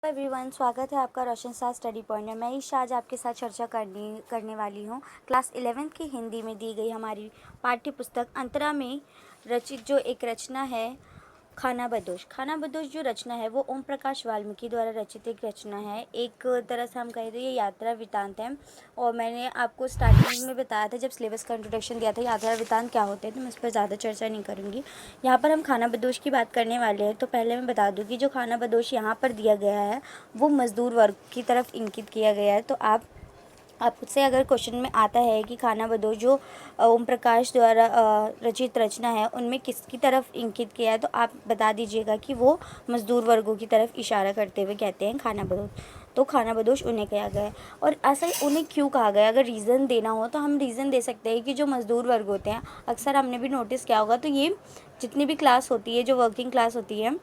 Everyone, स्वागत है आपका रोशन साथ स्टडी पॉइंट में। मैं ईशा आज आपके साथ चर्चा करने वाली हूँ क्लास 11th की हिंदी में दी गई हमारी पाठ्य पुस्तक अंतरा में रचित जो एक रचना है खानाबदोश। खानाबदोश जो रचना है वो ओम प्रकाश वाल्मीकि द्वारा रचित एक रचना है। एक तरह से हम कहें तो ये यात्रा वृतांत है। और मैंने आपको स्टार्टिंग में बताया था जब सिलेबस का इंट्रोडक्शन दिया था यात्रा वृतांत क्या होते हैं, तो मैं इस पर ज़्यादा चर्चा नहीं करूँगी। यहाँ पर हम खानाबदोश की बात करने वाले हैं। तो पहले मैं बता दूँ कि जो खानाबदोश यहाँ पर दिया गया है वो मज़दूर वर्ग की तरफ इंगित किया गया है। तो आपसे अगर क्वेश्चन में आता है कि खानाबदोश जो ओम प्रकाश द्वारा रचित रचना है उनमें किसकी तरफ इंगित किया है, तो आप बता दीजिएगा कि वो मज़दूर वर्गों की तरफ इशारा करते हुए कहते हैं खानाबदोश। तो खानाबदोश उन्हें कहा गया है। और ऐसा उन्हें क्यों कहा गया, अगर रीज़न देना हो तो हम रीज़न दे सकते हैं कि जो मज़दूर वर्ग होते हैं, अक्सर हमने भी नोटिस किया होगा, तो ये जितनी भी क्लास होती है, जो वर्किंग क्लास होती है,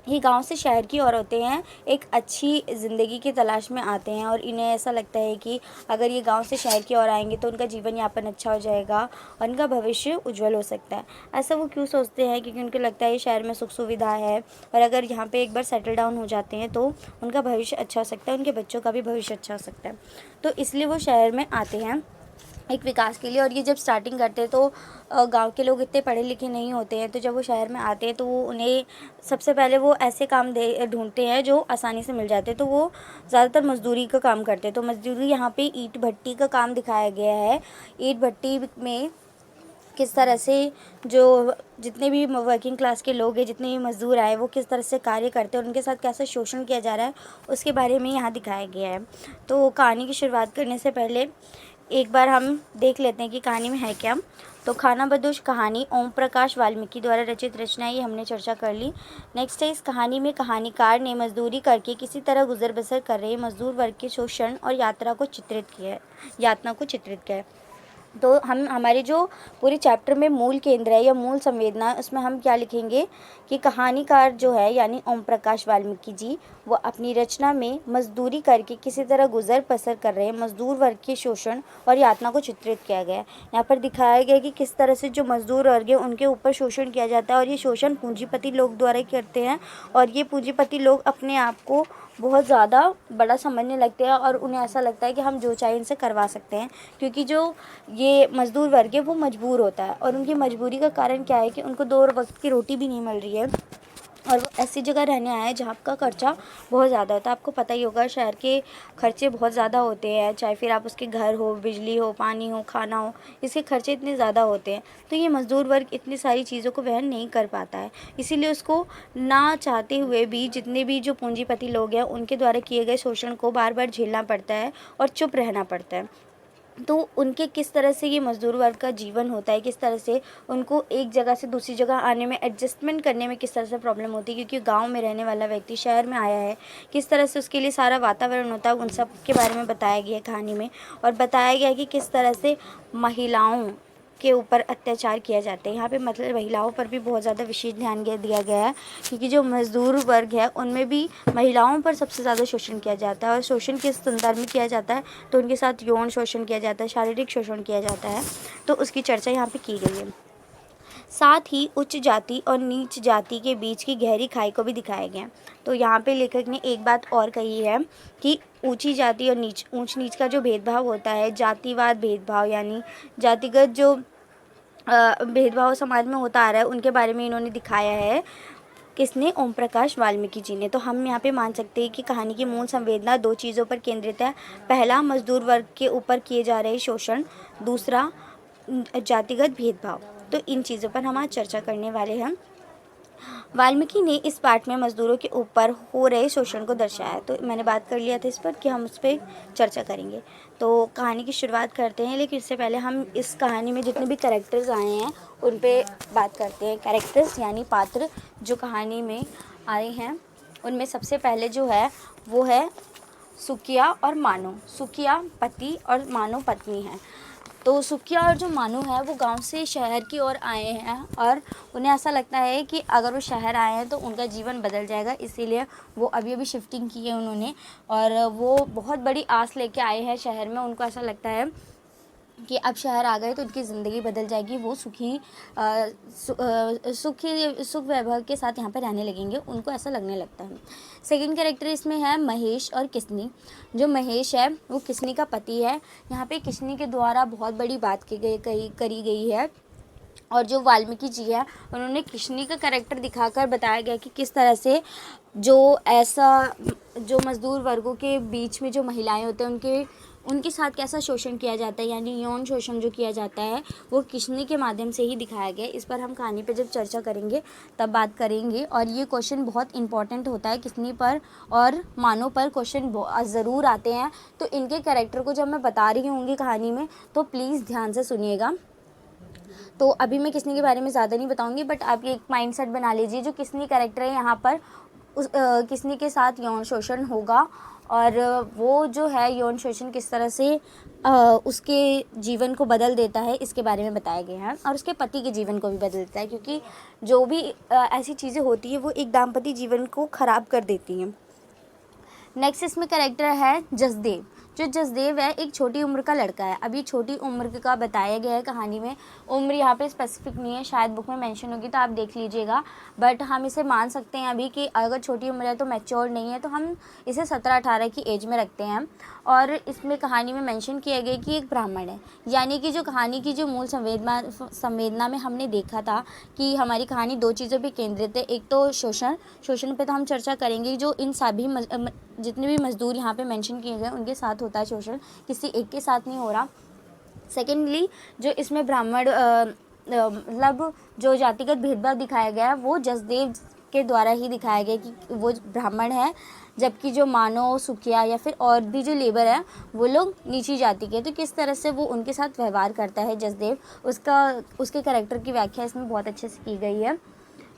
ये गांव से शहर की ओर होते हैं, एक अच्छी ज़िंदगी की तलाश में आते हैं। और इन्हें ऐसा लगता है कि अगर ये गांव से शहर की ओर आएंगे तो उनका जीवन यापन अच्छा हो जाएगा और उनका भविष्य उज्जवल हो सकता है। ऐसा वो क्यों सोचते हैं? क्योंकि उनको लगता है शहर में सुख सुविधा है और अगर यहाँ पे एक बार सेटल डाउन हो जाते हैं तो उनका भविष्य अच्छा हो सकता है, उनके बच्चों का भी भविष्य अच्छा हो सकता है। तो इसलिए वो शहर में आते हैं एक विकास के लिए। और ये जब स्टार्टिंग करते हैं तो गांव के लोग इतने पढ़े लिखे नहीं होते हैं, तो जब वो शहर में आते हैं तो उन्हें सबसे पहले वो ऐसे काम ढूंढते हैं जो आसानी से मिल जाते हैं। तो वो ज़्यादातर मजदूरी का काम करते हैं। तो मजदूरी यहाँ पे ईंट भट्टी का काम दिखाया गया है। ईंट भट्टी में किस तरह से जो जितने भी वर्किंग क्लास के लोग हैं, जितने भी मज़दूर आए, वो किस तरह से कार्य करते हैं और उनके साथ कैसा शोषण किया जा रहा है उसके बारे में यहाँ दिखाया गया है। तो कहानी की शुरुआत करने से पहले एक बार हम देख लेते हैं कि कहानी में है क्या। तो खानाबदोश कहानी ओम प्रकाश वाल्मीकि द्वारा रचित रचना है, ये हमने चर्चा कर ली। नेक्स्ट है, इस कहानी में कहानीकार ने मजदूरी करके किसी तरह गुजर बसर कर रहे मजदूर वर्ग के शोषण और यातना को चित्रित किया है। तो हम हमारे जो पूरे चैप्टर में मूल केंद्र है या मूल संवेदना है, उसमें हम क्या लिखेंगे कि कहानीकार जो है यानी ओम प्रकाश वाल्मीकि जी, वो अपनी रचना में मजदूरी करके किसी तरह गुजर बसर कर रहे मजदूर वर्ग के शोषण और यातना को चित्रित किया गया है। यहाँ पर दिखाया गया कि किस तरह से जो मजदूर वर्ग है उनके ऊपर शोषण किया जाता है और ये शोषण पूंजीपति लोग द्वारा करते हैं। और ये पूंजीपति लोग अपने आप को बहुत ज़्यादा बड़ा समझने लगते हैं और उन्हें ऐसा लगता है कि हम जो चाहे इनसे करवा सकते हैं, क्योंकि जो ये मज़दूर वर्ग है वो मजबूर होता है। और उनकी मजबूरी का कारण क्या है कि उनको 2 वक्त की रोटी भी नहीं मिल रही है और वो ऐसी जगह रहने आए हैं जहाँ का खर्चा बहुत ज़्यादा होता है। आपको पता ही होगा शहर के खर्चे बहुत ज़्यादा होते हैं, चाहे फिर आप उसके घर हो, बिजली हो, पानी हो, खाना हो, इसके खर्चे इतने ज़्यादा होते हैं। तो ये मज़दूर वर्ग इतनी सारी चीज़ों को वहन नहीं कर पाता है, इसीलिए उसको ना चाहते हुए भी जितने भी जो पूंजीपति लोग हैं उनके द्वारा किए गए शोषण को बार बार झेलना पड़ता है और चुप रहना पड़ता है। तो उनके किस तरह से ये मज़दूर वर्ग का जीवन होता है, किस तरह से उनको एक जगह से दूसरी जगह आने में एडजस्टमेंट करने में किस तरह से प्रॉब्लम होती है, क्योंकि गांव में रहने वाला व्यक्ति शहर में आया है, किस तरह से उसके लिए सारा वातावरण होता है, उन सब के बारे में बताया गया है कहानी में। और बताया गया है कि किस तरह से महिलाओं के ऊपर अत्याचार किया जाता है। यहाँ पे मतलब महिलाओं पर भी बहुत ज़्यादा विशेष ध्यान दिया गया है, क्योंकि जो मज़दूर वर्ग है उनमें भी महिलाओं पर सबसे ज़्यादा शोषण किया जाता है। और शोषण किस संदर्भ में किया जाता है, तो उनके साथ यौन शोषण किया जाता है, शारीरिक शोषण किया जाता है। तो उसकी चर्चा यहाँ पे की गई है। साथ ही उच्च जाति और नीच जाति के बीच की गहरी खाई को भी दिखाया गया। तो यहाँ पे लेखक ने एक बात और कही है कि ऊंची जाति और ऊंच नीच का जो भेदभाव होता है, जातिवाद भेदभाव यानी जातिगत जो भेदभाव समाज में होता आ रहा है, उनके बारे में इन्होंने दिखाया है। किसने? ओम प्रकाश वाल्मीकि जी ने। तो हम यहाँ पे मान सकते हैं कि कहानी की मूल संवेदना 2 चीज़ों पर केंद्रित है। पहला, मजदूर वर्ग के ऊपर किए जा रहे शोषण, दूसरा जातिगत भेदभाव। तो इन चीज़ों पर हम आज चर्चा करने वाले हैं। वाल्मीकि ने इस पाठ में मजदूरों के ऊपर हो रहे शोषण को दर्शाया। तो मैंने बात कर लिया था इस पर कि हम उस पर चर्चा करेंगे। तो कहानी की शुरुआत करते हैं, लेकिन इससे पहले हम इस कहानी में जितने भी कैरेक्टर्स आए हैं उन पे बात करते हैं। कैरेक्टर्स यानी पात्र जो कहानी में आए हैं, उनमें सबसे पहले जो है वो है सुकिया और मानो। सुकिया पति और मानो पत्नी है। तो सुकिया और जो मानू है वो गांव से शहर की ओर आए हैं और उन्हें ऐसा लगता है कि अगर वो शहर आए हैं तो उनका जीवन बदल जाएगा, इसीलिए वो अभी अभी शिफ्टिंग की है उन्होंने और वो बहुत बड़ी आस लेके आए हैं शहर में। उनको ऐसा लगता है कि अब शहर आ गए तो उनकी ज़िंदगी बदल जाएगी, वो सुख वैभव के साथ यहाँ पे रहने लगेंगे, उनको ऐसा लगने लगता है। सेकंड कैरेक्टर इसमें है महेश और किसनी। जो महेश है वो किसनी का पति है। यहाँ पे किसनी के द्वारा बहुत बड़ी बात करी गई है, और जो वाल्मीकि जी है उन्होंने किशनी का कैरेक्टर दिखाकर बताया गया कि किस तरह से जो मज़दूर वर्गों के बीच में जो महिलाएं होते हैं उनके साथ कैसा शोषण किया जाता है, यानी यौन शोषण जो किया जाता है वो किशनी के माध्यम से ही दिखाया गया है। इस पर हम कहानी पे जब चर्चा करेंगे तब बात करेंगे, और ये क्वेश्चन बहुत इंपॉर्टेंट होता है। किशनी पर और मानो पर क्वेश्चन ज़रूर आते हैं, तो इनके कैरेक्टर को जब मैं बता रही होंगी कहानी में तो प्लीज़ ध्यान से सुनिएगा। तो अभी मैं किसनी के बारे में ज़्यादा नहीं बताऊंगी, बट आप ये एक माइंड सेट बना लीजिए, जो किसनी कैरेक्टर है यहाँ पर किसनी के साथ यौन शोषण होगा, और वो जो है यौन शोषण किस तरह से उसके जीवन को बदल देता है, इसके बारे में बताया गया है। और उसके पति के जीवन को भी बदल देता है, क्योंकि जो भी ऐसी चीज़ें होती है वो एक दाम्पत्य जीवन को ख़राब कर देती हैं। नेक्स्ट इसमें कैरेक्टर है जसदेव। जो जसदेव है एक छोटी उम्र का लड़का है। अब ये छोटी उम्र का बताया गया है कहानी में, उम्र यहाँ पे स्पेसिफिक नहीं है, शायद बुक में मेंशन होगी तो आप देख लीजिएगा, बट हम इसे मान सकते हैं अभी कि अगर छोटी उम्र है तो मैच्योर नहीं है, तो हम इसे 17-18 की एज में रखते हैं। और इसमें कहानी में मेंशन किया गया कि एक ब्राह्मण है, यानी कि जो कहानी की जो मूल संवेदना में हमने देखा था कि हमारी कहानी दो चीज़ों पर केंद्रित है। एक तो शोषण पे तो हम चर्चा करेंगे, जो इन सभी जितने भी मज़दूर यहाँ पे मेंशन किए गए उनके साथ होता है शोषण, किसी एक के साथ नहीं हो रहा। सेकेंडली जो इसमें ब्राह्मण मतलब जो जातिगत भेदभाव दिखाया गया है वो जसदेव के द्वारा ही दिखाया गया कि वो ब्राह्मण है, जबकि जो मानव सुखिया या फिर और भी जो लेबर है वो लोग नीची जाति के। तो किस तरह से वो उनके साथ व्यवहार करता है जसदेव, उसके कैरेक्टर की व्याख्या इसमें बहुत अच्छे से की गई है।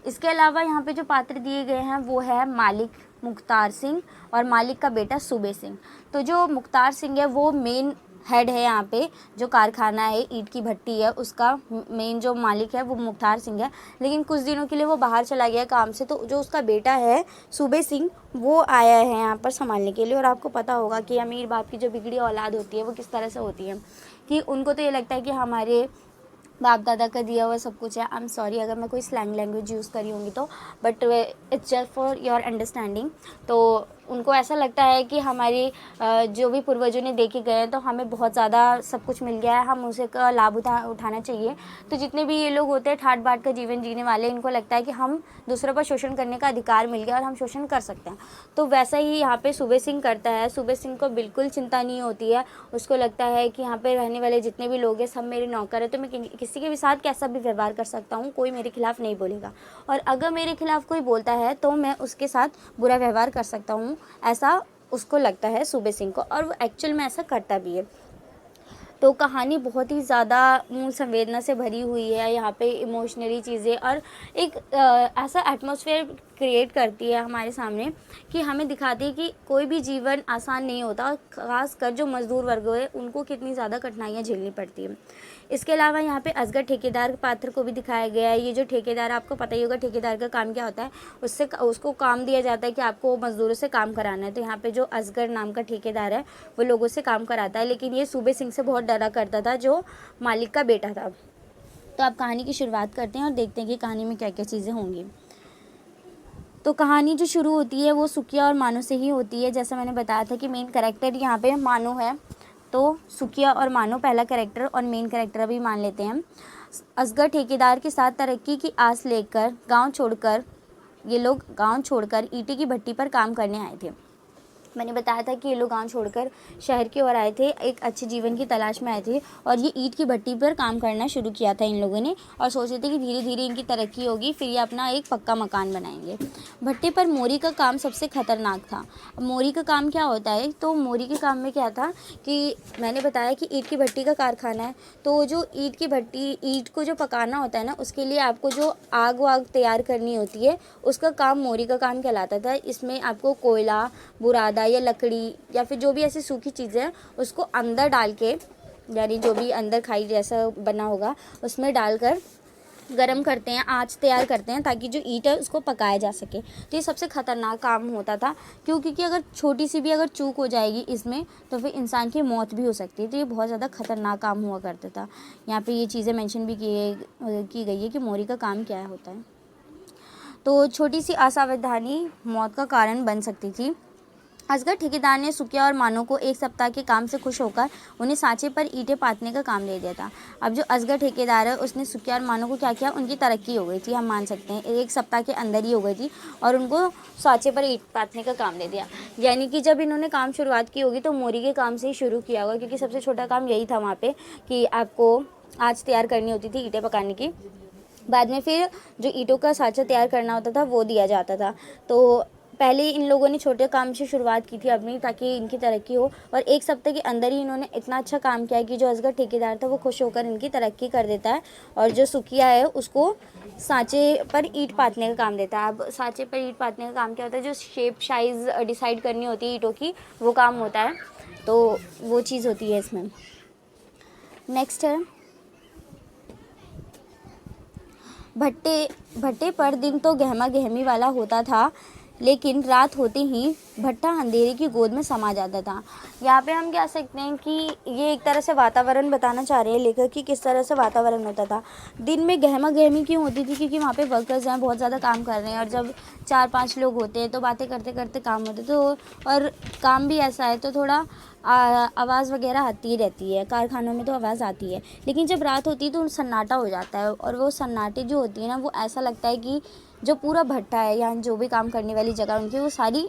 इसके अलावा यहाँ पे जो पात्र दिए गए हैं वो है मालिक मुख्तार सिंह और मालिक का बेटा सूबे सिंह। तो जो मुख्तार सिंह है वो मेन हेड है, यहाँ पे जो कारखाना है ईंट की भट्टी है उसका मेन जो मालिक है वो मुख्तार सिंह है, लेकिन कुछ दिनों के लिए वो बाहर चला गया काम से, तो जो उसका बेटा है सूबे सिंह वो आया है यहाँ पर संभालने के लिए। और आपको पता होगा कि अमीर बाप की जो बिगड़ी औलाद होती है वो किस तरह से होती है कि उनको तो ये लगता है कि हमारे बाप दादा का दिया हुआ सब कुछ है। आई एम सॉरी अगर मैं कोई स्लैंग लैंग्वेज यूज़ करी होंगी तो, but it's just for your understanding. तो उनको ऐसा लगता है कि हमारे जो भी पूर्वजों ने देखे गए हैं तो हमें बहुत ज़्यादा सब कुछ मिल गया है, हम उसे का लाभ उठाना चाहिए। तो जितने भी ये लोग होते हैं ठाट बाट का जीवन जीने वाले, इनको लगता है कि हम दूसरों पर शोषण करने का अधिकार मिल गया और हम शोषण कर सकते हैं। तो वैसा ही यहाँ पे सूबे सिंह करता है। सूबे सिंह को बिल्कुल चिंता नहीं होती है, उसको लगता है कि यहाँ पे रहने वाले जितने भी लोग हैं सब मेरे नौकर है, तो मैं किसी के भी साथ कैसा भी व्यवहार कर सकता हूँ, कोई मेरे खिलाफ़ नहीं बोलेगा, और अगर मेरे खिलाफ़ कोई बोलता है तो मैं उसके साथ बुरा व्यवहार कर सकता हूँ, ऐसा उसको लगता है सूबे सिंह को, और वो एक्चुअल में ऐसा करता भी है। तो कहानी बहुत ही ज़्यादा मूल संवेदना से भरी हुई है, यहाँ पे इमोशनली चीज़ें और एक ऐसा एटमॉस्फेयर क्रिएट करती है हमारे सामने कि हमें दिखाती है कि कोई भी जीवन आसान नहीं होता, खासकर जो मज़दूर वर्ग है उनको कितनी ज़्यादा कठिनाइयाँ झेलनी पड़ती है। इसके अलावा यहाँ पे असगर ठेकेदार पात्र को भी दिखाया गया है। ये जो ठेकेदार, आपको पता ही होगा ठेकेदार का काम क्या होता है, उसको काम दिया जाता है कि आपको मज़दूरों से काम कराना है। तो यहाँ पे जो असगर नाम का ठेकेदार है वो लोगों से काम कराता है, लेकिन ये सूबे सिंह से बहुत डरा करता था जो मालिक का बेटा था। तो आप कहानी की शुरुआत करते हैं और देखते हैं कि कहानी में क्या क्या चीज़ें होंगी। तो कहानी जो शुरू होती है वो सुखिया और मानो से ही होती है। जैसा मैंने बताया था कि मेन कैरेक्टर यहाँ पे मानो है, तो सुखिया और मानो पहला कैरेक्टर और मेन कैरेक्टर अभी मान लेते हैं। असगर ठेकेदार के साथ तरक्की की आस लेकर ये लोग गांव छोड़कर ईंटे की भट्टी पर काम करने आए थे। मैंने बताया था कि ये लोग गांव छोड़कर शहर की ओर आए थे, एक अच्छे जीवन की तलाश में आए थे, और ये ईंट की भट्टी पर काम करना शुरू किया था इन लोगों ने, और सोचे थे कि धीरे धीरे इनकी तरक्की होगी, फिर ये अपना एक पक्का मकान बनाएंगे। भट्टी पर मोरी का काम सबसे खतरनाक था। मोरी का काम क्या होता है, तो मोरी के काम में क्या था कि मैंने बताया कि ईंट की भट्टी का कारखाना है, तो जो ईंट की भट्टी, ईंट को जो पकाना होता है ना, उसके लिए आपको जो आग वाग तैयार करनी होती है उसका काम मोरी का काम कहलाता था। इसमें आपको कोयला, बुरादा या लकड़ी या फिर जो भी ऐसी सूखी चीज़ें हैं उसको अंदर डाल के, यानी जो भी अंदर खाई जैसा बना होगा उसमें डालकर गरम करते हैं, आँच तैयार करते हैं ताकि जो ईंट है उसको पकाया जा सके। तो ये सबसे ख़तरनाक काम होता था, क्योंकि अगर छोटी सी भी अगर चूक हो जाएगी इसमें तो फिर इंसान की मौत भी हो सकती है। तो ये बहुत ज़्यादा ख़तरनाक काम हुआ करता था। यहाँ पे ये चीज़ें मेंशन भी की गई है कि मोरी का काम क्या होता है। तो छोटी सी असावधानी मौत का कारण बन सकती थी। असगर ठेकेदार ने सुकिया और मानो को एक सप्ताह के काम से खुश होकर उन्हें सांचे पर ईंटें पाथने का काम दे दिया था। अब जो असगर ठेकेदार है उसने सुकिया और मानो को क्या किया, उनकी तरक्की हो गई थी, हम मान सकते हैं एक सप्ताह के अंदर ही हो गई थी, और उनको सांचे पर ईंट पाथने का काम दे दिया। यानी कि जब इन्होंने काम शुरुआत की होगी तो मोरी के काम से ही शुरू किया होगा, क्योंकि सबसे छोटा काम यही था वहाँ पर कि आपको आँच तैयार करनी होती थी ईंटें पकाने की। बाद में फिर जो ईंटों का सांचा तैयार करना होता था वो दिया जाता था। तो पहले इन लोगों ने छोटे काम से शुरुआत की थी अपनी, ताकि इनकी तरक्की हो, और एक सप्ताह के अंदर ही इन्होंने इतना अच्छा काम किया कि जो असगर ठेकेदार था वो खुश होकर इनकी तरक्की कर देता है, और जो सुकिया है उसको सांचे पर ईंट पाथने का काम देता है। अब सांचे पर ईंट पाथने का काम क्या होता है, जो शेप साइज़ डिसाइड करनी होती है ईंटों की, वो काम होता है। तो वो चीज़ होती है इसमें। नेक्स्ट है भट्टे पर दिन तो गहमा गहमी वाला होता था, लेकिन रात होते ही भट्टा अंधेरे की गोद में समा जाता था। यहाँ पे हम कह सकते हैं कि ये एक तरह से वातावरण बताना चाह रहे हैं लेखक कि किस तरह से वातावरण होता था। दिन में गहमा गहमी क्यों होती थी, क्योंकि वहाँ पे वर्कर्स हैं, बहुत ज़्यादा काम कर रहे हैं, और जब 4-5 लोग होते हैं तो बातें करते करते काम होते तो, और काम भी ऐसा है तो थोड़ा आवाज़ वगैरह आती ही रहती है, कारखानों में तो आवाज़ आती है। लेकिन जब रात होती है तो सन्नाटा हो जाता है, और वो सन्नाटे जो होती है ना, वो ऐसा लगता है कि जो पूरा भट्टा है या जो भी काम करने वाली जगह उनकी, वो सारी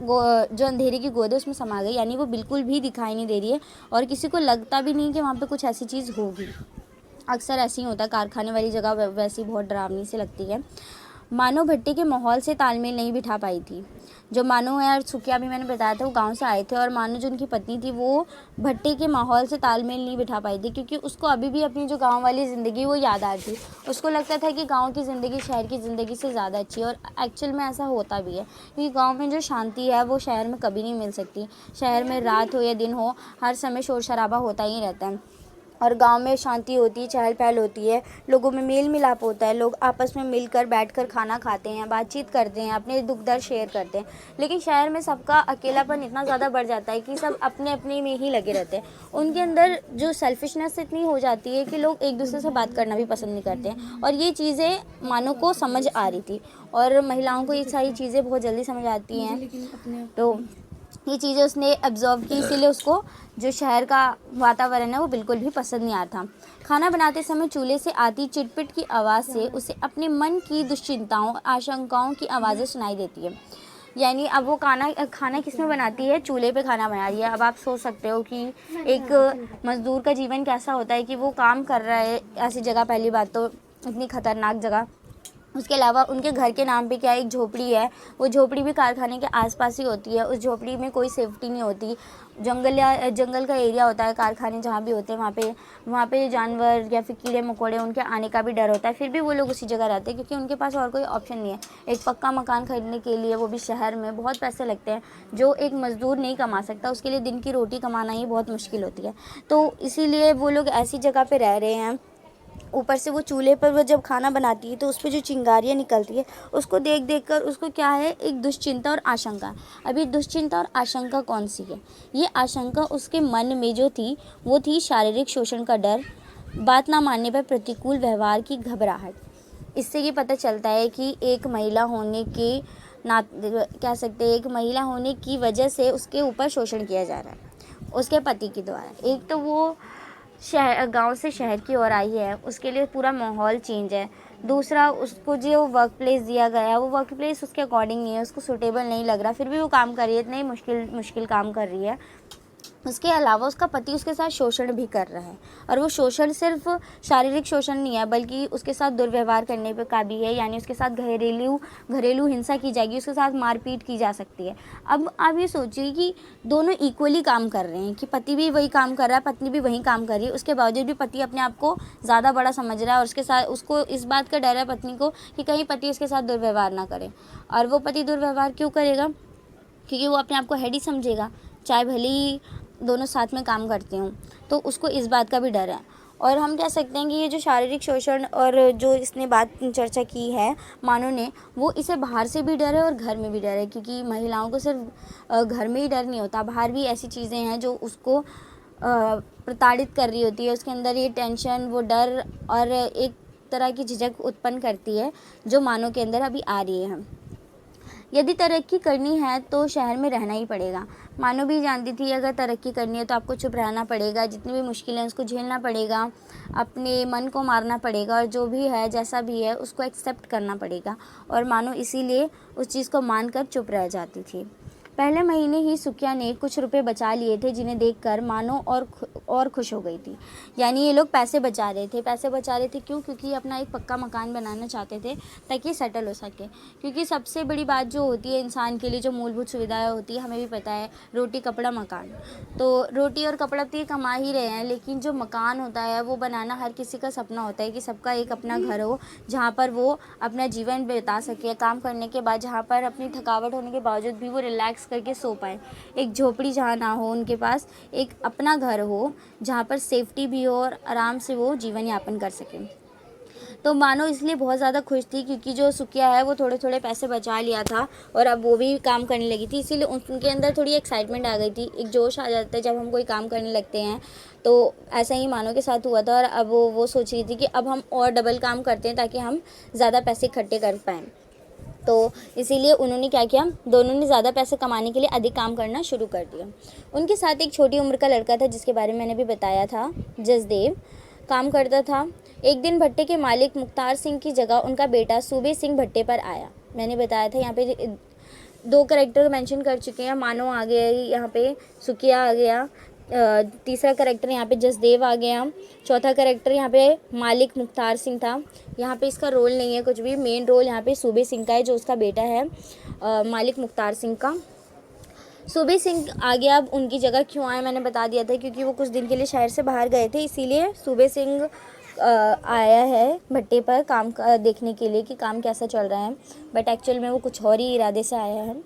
जो अंधेरे की गोद है उसमें समा गई, यानी वो बिल्कुल भी दिखाई नहीं दे रही है, और किसी को लगता भी नहीं कि वहाँ पे कुछ ऐसी चीज़ होगी। अक्सर ऐसे ही होता है, कारखाने वाली जगह वैसी बहुत डरावनी सी लगती है। मानो भट्टे के माहौल से तालमेल नहीं बिठा पाई थी। जो मानो है और सुकिया भी मैंने बताया था वो गांव से आए थे, और मानो जो उनकी पत्नी थी वो भट्टे के माहौल से तालमेल नहीं बिठा पाई थी, क्योंकि उसको अभी भी अपनी जो गांव वाली ज़िंदगी वो याद आ रही थी। उसको लगता था कि गांव की ज़िंदगी शहर की ज़िंदगी से ज़्यादा अच्छी है, और एक्चुअल में ऐसा होता भी है, क्योंकि गाँव में जो शांति है वो शहर में कभी नहीं मिल सकती। शहर में रात हो या दिन हो, हर समय शोर शराबा होता ही रहता है, और गांव में शांति होती है, चहल पहल होती है, लोगों में मेल मिलाप होता है, लोग आपस में मिलकर बैठकर खाना खाते हैं, बातचीत करते हैं, अपने दुख दर्द शेयर करते हैं। लेकिन शहर में सबका अकेलापन इतना ज़्यादा बढ़ जाता है कि सब अपने अपने में ही लगे रहते हैं। उनके अंदर जो सेल्फिशनेस इतनी हो जाती है कि लोग एक दूसरे से बात करना भी पसंद नहीं करते हैं, और ये चीज़ें मानो को समझ आ रही थी, और महिलाओं को ये सारी चीज़ें बहुत जल्दी समझ आती हैं। तो ये चीज़ें उसने एब्जॉर्व की, इसीलिए उसको जो शहर का वातावरण है वो बिल्कुल भी पसंद नहीं आता था। खाना बनाते समय चूल्हे से आती चिटपिट की आवाज़ से उसे अपने मन की दुश्चिंताओं, आशंकाओं की आवाज़ें सुनाई देती है। यानी अब वो खाना किस में बनाती है, चूल्हे पे खाना बना रही है। अब आप सोच सकते हो कि एक मज़दूर का जीवन कैसा होता है कि वो काम कर रहा है ऐसी जगह, पहली बात तो इतनी ख़तरनाक जगह, उसके अलावा उनके घर के नाम पे क्या एक झोपड़ी है, वो झोपड़ी भी कारखाने के आसपास ही होती है। उस झोपड़ी में कोई सेफ्टी नहीं होती, जंगल का एरिया होता है कारखाने जहाँ भी होते हैं, वहाँ पे जानवर या फिर कीड़े मकोड़े उनके आने का भी डर होता है। फिर भी वो लोग उसी जगह रहते हैं, क्योंकि उनके पास और कोई ऑप्शन नहीं है। एक पक्का मकान खरीदने के लिए, वो भी शहर में, बहुत पैसे लगते हैं जो एक मज़दूर नहीं कमा सकता, उसके लिए दिन की रोटी कमाना ही बहुत मुश्किल होती है। तो इसीलिए वो लोग ऐसी जगह पर रह रहे हैं। ऊपर से वो चूल्हे पर वो जब खाना बनाती है तो उस पर जो चिंगारियाँ निकलती है उसको देख कर उसको क्या है, एक दुश्चिंता और आशंका। अभी दुश्चिंता और आशंका कौन सी है? ये आशंका उसके मन में जो थी वो थी शारीरिक शोषण का डर, बात ना मानने पर प्रतिकूल व्यवहार की घबराहट। इससे ये पता चलता है कि एक महिला होने के ना कह सकते हैं, एक महिला होने की वजह से उसके ऊपर शोषण किया जा रहा है उसके पति के द्वारा। एक तो वो गांव से शहर की ओर आई है, उसके लिए पूरा माहौल चेंज है। दूसरा, उसको जो वर्क प्लेस दिया गया है वो वर्क प्लेस उसके अकॉर्डिंग नहीं है, उसको सूटेबल नहीं लग रहा, फिर भी वो काम कर रही है, इतने मुश्किल काम कर रही है। उसके अलावा उसका पति उसके साथ शोषण भी कर रहा है, और वो शोषण सिर्फ शारीरिक शोषण नहीं है बल्कि उसके साथ दुर्व्यवहार करने पे का भी है। यानी उसके साथ घरेलू हिंसा की जाएगी, उसके साथ मारपीट की जा सकती है। अब आप ये सोचिए कि दोनों इक्वली काम कर रहे हैं, कि पति भी वही काम कर रहा है, पत्नी भी वही काम कर रही है, उसके बावजूद भी पति अपने आप को ज़्यादा बड़ा समझ रहा है, और उसके साथ उसको इस बात का डर है पत्नी को कि कहीं पति उसके साथ दुर्व्यवहार ना करे। और वो पति दुर्व्यवहार क्यों करेगा? क्योंकि वो अपने आप को हेड ही समझेगा, चाहे भले ही दोनों साथ में काम करते हों, तो उसको इस बात का भी डर है। और हम कह सकते हैं कि ये जो शारीरिक शोषण और जो इसने बात चर्चा की है मानो ने, वो इसे बाहर से भी डर है और घर में भी डर है, क्योंकि महिलाओं को सिर्फ घर में ही डर नहीं होता, बाहर भी ऐसी चीज़ें हैं जो उसको प्रताड़ित कर रही होती है। उसके अंदर ये टेंशन, वो डर और एक तरह की झिझक उत्पन्न करती है जो मानो के अंदर अभी आ रही है। यदि तरक्की करनी है तो शहर में रहना ही पड़ेगा। मानो भी जानती थी अगर तरक्की करनी है तो आपको चुप रहना पड़ेगा, जितनी भी मुश्किलें हैं उसको झेलना पड़ेगा, अपने मन को मारना पड़ेगा और जो भी है जैसा भी है उसको एक्सेप्ट करना पड़ेगा। और मानो इसीलिए उस चीज़ को मानकर चुप रह जाती थी। पहले महीने ही सुकिया ने कुछ रुपए बचा लिए थे, जिन्हें देखकर मानो और खुश हो गई थी। यानी ये लोग पैसे बचा रहे थे। क्यों? क्योंकि अपना एक पक्का मकान बनाना चाहते थे ताकि सेटल हो सके। क्योंकि सबसे बड़ी बात जो होती है इंसान के लिए, जो मूलभूत सुविधाएं होती है, हमें भी पता है, रोटी कपड़ा मकान। तो रोटी और कपड़ा तो ये कमा ही रहे हैं, लेकिन जो मकान होता है वो बनाना हर किसी का सपना होता है कि सबका एक अपना घर हो जहाँ पर वो अपना जीवन बिता सके। काम करने के बाद जहाँ पर अपनी थकावट होने के बावजूद भी वो रिलैक्स करके सो पाए। एक झोपड़ी जहाँ ना हो, उनके पास एक अपना घर हो जहाँ पर सेफ्टी भी हो और आराम से वो जीवन यापन कर सकें। तो मानो इसलिए बहुत ज़्यादा खुश थी, क्योंकि जो सुकिया है वो थोड़े थोड़े पैसे बचा लिया था और अब वो भी काम करने लगी थी। इसीलिए उनके अंदर थोड़ी एक्साइटमेंट आ गई थी, एक जोश आ जाता है जब हम कोई काम करने लगते हैं। तो ऐसा ही मानो के साथ हुआ था और अब वो सोच रही थी कि अब हम और डबल काम करते हैं ताकि हम ज़्यादा पैसे इकट्ठे कर पाएँ। तो इसीलिए उन्होंने क्या किया, दोनों ने ज़्यादा पैसे कमाने के लिए अधिक काम करना शुरू कर दिया। उनके साथ एक छोटी उम्र का लड़का था जिसके बारे में मैंने भी बताया था, जसदेव काम करता था। एक दिन भट्टे के मालिक मुख्तार सिंह की जगह उनका बेटा सूबे सिंह भट्टे पर आया। मैंने बताया था यहाँ पे 2 कैरेक्टर मेंशन कर चुके हैं, मानो आ गया, यहाँ पे सुकिया आ गया, तीसरा कैरेक्टर यहाँ पे जसदेव आ गया, चौथा कैरेक्टर यहाँ पे मालिक मुख्तार सिंह था। यहाँ पे इसका रोल नहीं है कुछ भी, मेन रोल यहाँ पे सूबे सिंह का है जो उसका बेटा है मालिक मुख्तार सिंह का। सूबे सिंह आ गया। अब उनकी जगह क्यों आए मैंने बता दिया था, क्योंकि वो कुछ दिन के लिए शहर से बाहर गए थे, इसीलिए सूबे सिंह आया है भट्टे पर काम देखने के लिए कि काम कैसा चल रहा है, बट एक्चुअल में वो कुछ और ही इरादे से आया है।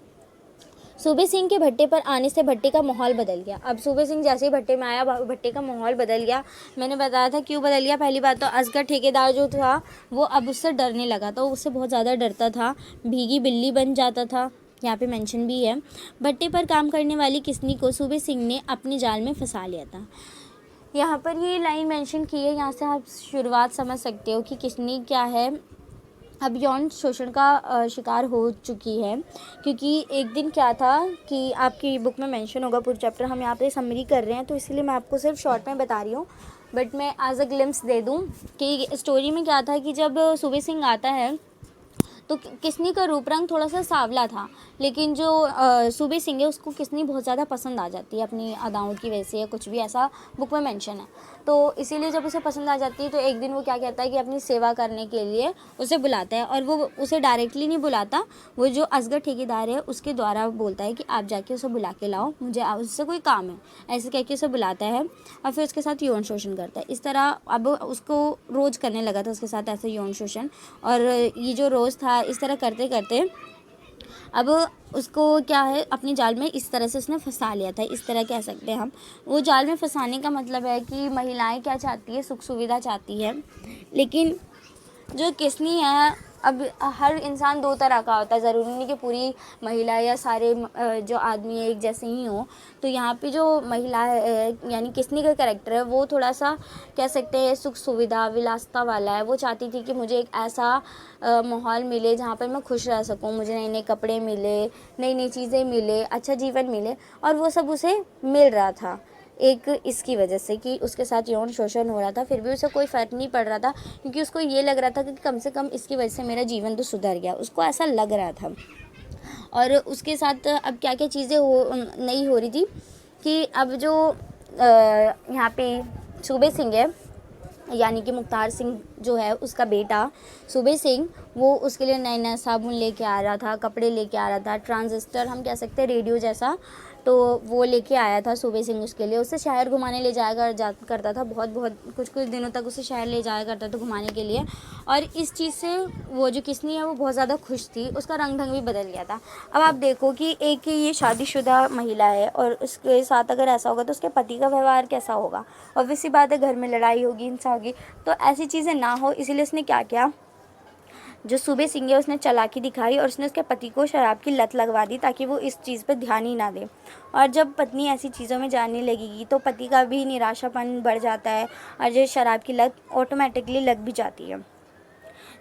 सूबे सिंह के भट्टे पर आने से भट्टे का माहौल बदल गया। अब सूबे सिंह जैसे ही भट्टे में आया, भट्टे का माहौल बदल गया। मैंने बताया था क्यों बदल गया। पहली बात तो असगर ठेकेदार जो था वो अब उससे डरने लगा था, उससे बहुत ज़्यादा डरता था, भीगी बिल्ली बन जाता था, यहाँ पे मेंशन भी है। भट्टे पर काम करने वाली किसनी को सूबे सिंह ने अपने जाल में फंसा लिया था। यहाँ पर ये लाइन मेंशन की है, यहाँ से आप शुरुआत समझ सकते हो कि किसनी क्या है, अब यौन शोषण का शिकार हो चुकी है। क्योंकि एक दिन क्या था कि आपकी बुक में मेंशन होगा पूरा चैप्टर, हम यहाँ पे समरी कर रहे हैं तो इसलिए मैं आपको सिर्फ शॉर्ट में बता रही हूँ, बट मैं एज अ ग्लिम्स दे दूँ कि स्टोरी में क्या था कि जब सूबे सिंह आता है तो किसनी का रूप रंग थोड़ा सा सांवला था, लेकिन जो सूबे सिंह है उसको किसनी बहुत ज़्यादा पसंद आ जाती है अपनी अदाओं की वजह से, या कुछ भी ऐसा बुक में मेंशन है। तो इसीलिए जब उसे पसंद आ जाती है तो एक दिन वो क्या कहता है कि अपनी सेवा करने के लिए उसे बुलाता है, और वो उसे डायरेक्टली नहीं बुलाता, वो जो असगर ठेकेदार है उसके द्वारा बोलता है कि आप जाके उसे बुला के लाओ, मुझे उससे कोई काम है, ऐसे कह के उसे बुलाता है और फिर उसके साथ यौन शोषण करता है। इस तरह अब उसको रोज़ करने लगा था उसके साथ ऐसे यौन शोषण, और ये जो रोज़ था इस तरह करते करते अब उसको क्या है अपनी जाल में इस तरह से उसने फंसा लिया था, इस तरह कह सकते हैं हम। वो जाल में फंसाने का मतलब है कि महिलाएं क्या चाहती है, सुख सुविधा चाहती है, लेकिन जो किसनी है, अब हर इंसान 2 तरह का होता है, ज़रूरी नहीं कि पूरी महिला या सारे जो आदमी एक जैसे ही हों। तो यहाँ पे जो महिला है यानी किसनी का कैरेक्टर है वो थोड़ा सा कह सकते हैं सुख सुविधा विलासिता वाला है। वो चाहती थी कि मुझे एक ऐसा माहौल मिले जहाँ पर मैं खुश रह सकूँ, मुझे नए नए कपड़े मिले, नई नई चीज़ें मिले, अच्छा जीवन मिले, और वो सब उसे मिल रहा था एक इसकी वजह से कि उसके साथ यौन शोषण हो रहा था, फिर भी उसे कोई फ़र्क नहीं पड़ रहा था, क्योंकि उसको ये लग रहा था कि कम से कम इसकी वजह से मेरा जीवन तो सुधर गया, उसको ऐसा लग रहा था। और उसके साथ अब क्या क्या चीज़ें नहीं हो रही थी कि अब जो यहाँ पे सूबे सिंह है यानी कि मुख्तार सिंह जो है उसका बेटा सूबे सिंह, वो उसके लिए नए नए साबुन लेके आ रहा था, कपड़े लेके आ रहा था, ट्रांजिस्टर हम कह सकते हैं रेडियो जैसा, तो वो लेके आया था सूबे सिंह उसके लिए। उसे शहर घुमाने ले जाया करता था, बहुत कुछ दिनों तक उसे शहर ले जाया करता था घुमाने के लिए। और इस चीज़ से वो जो किसनी है वो बहुत ज़्यादा खुश थी, उसका रंग ढंग भी बदल गया था। अब आप देखो कि एक ये शादीशुदा महिला है और उसके साथ अगर ऐसा होगा तो उसके पति का व्यवहार कैसा होगा। ऑब्वियस सी बात है, घर में लड़ाई होगी, हिंसा होगी। तो ऐसी चीज़ें ना हो इसीलिए उसने क्या किया, जो सूबे सिंह है उसने चालाकी दिखाई और उसने उसके पति को शराब की लत लगवा दी ताकि वो इस चीज़ पर ध्यान ही ना दे। और जब पत्नी ऐसी चीज़ों में जाने लगेगी तो पति का भी निराशापन बढ़ जाता है और जो शराब की लत ऑटोमेटिकली लग भी जाती है।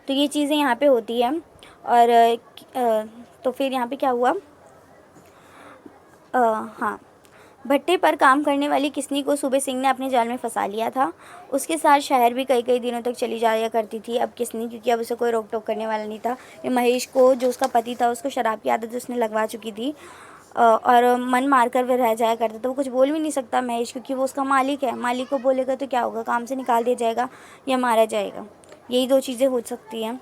तो ये चीज़ें यहाँ पे होती है। और तो फिर यहाँ पे क्या हुआ, हाँ, भट्टे पर काम करने वाली किसनी को सूबे सिंह ने अपने जाल में फंसा लिया था। उसके साथ शहर भी कई कई दिनों तक चली जाया करती थी अब किसनी, क्योंकि अब उसे कोई रोक टोक करने वाला नहीं था। ये महेश को, जो उसका पति था, उसको शराब की आदत उसने लगवा चुकी थी और मन मार कर वह रह जाया करता था। वो कुछ बोल भी नहीं सकता महेश, क्योंकि वो उसका मालिक है। मालिक को बोलेगा तो क्या होगा, काम से निकाल दिया जाएगा या मारा जाएगा। यही दो चीज़ें हो सकती हैं।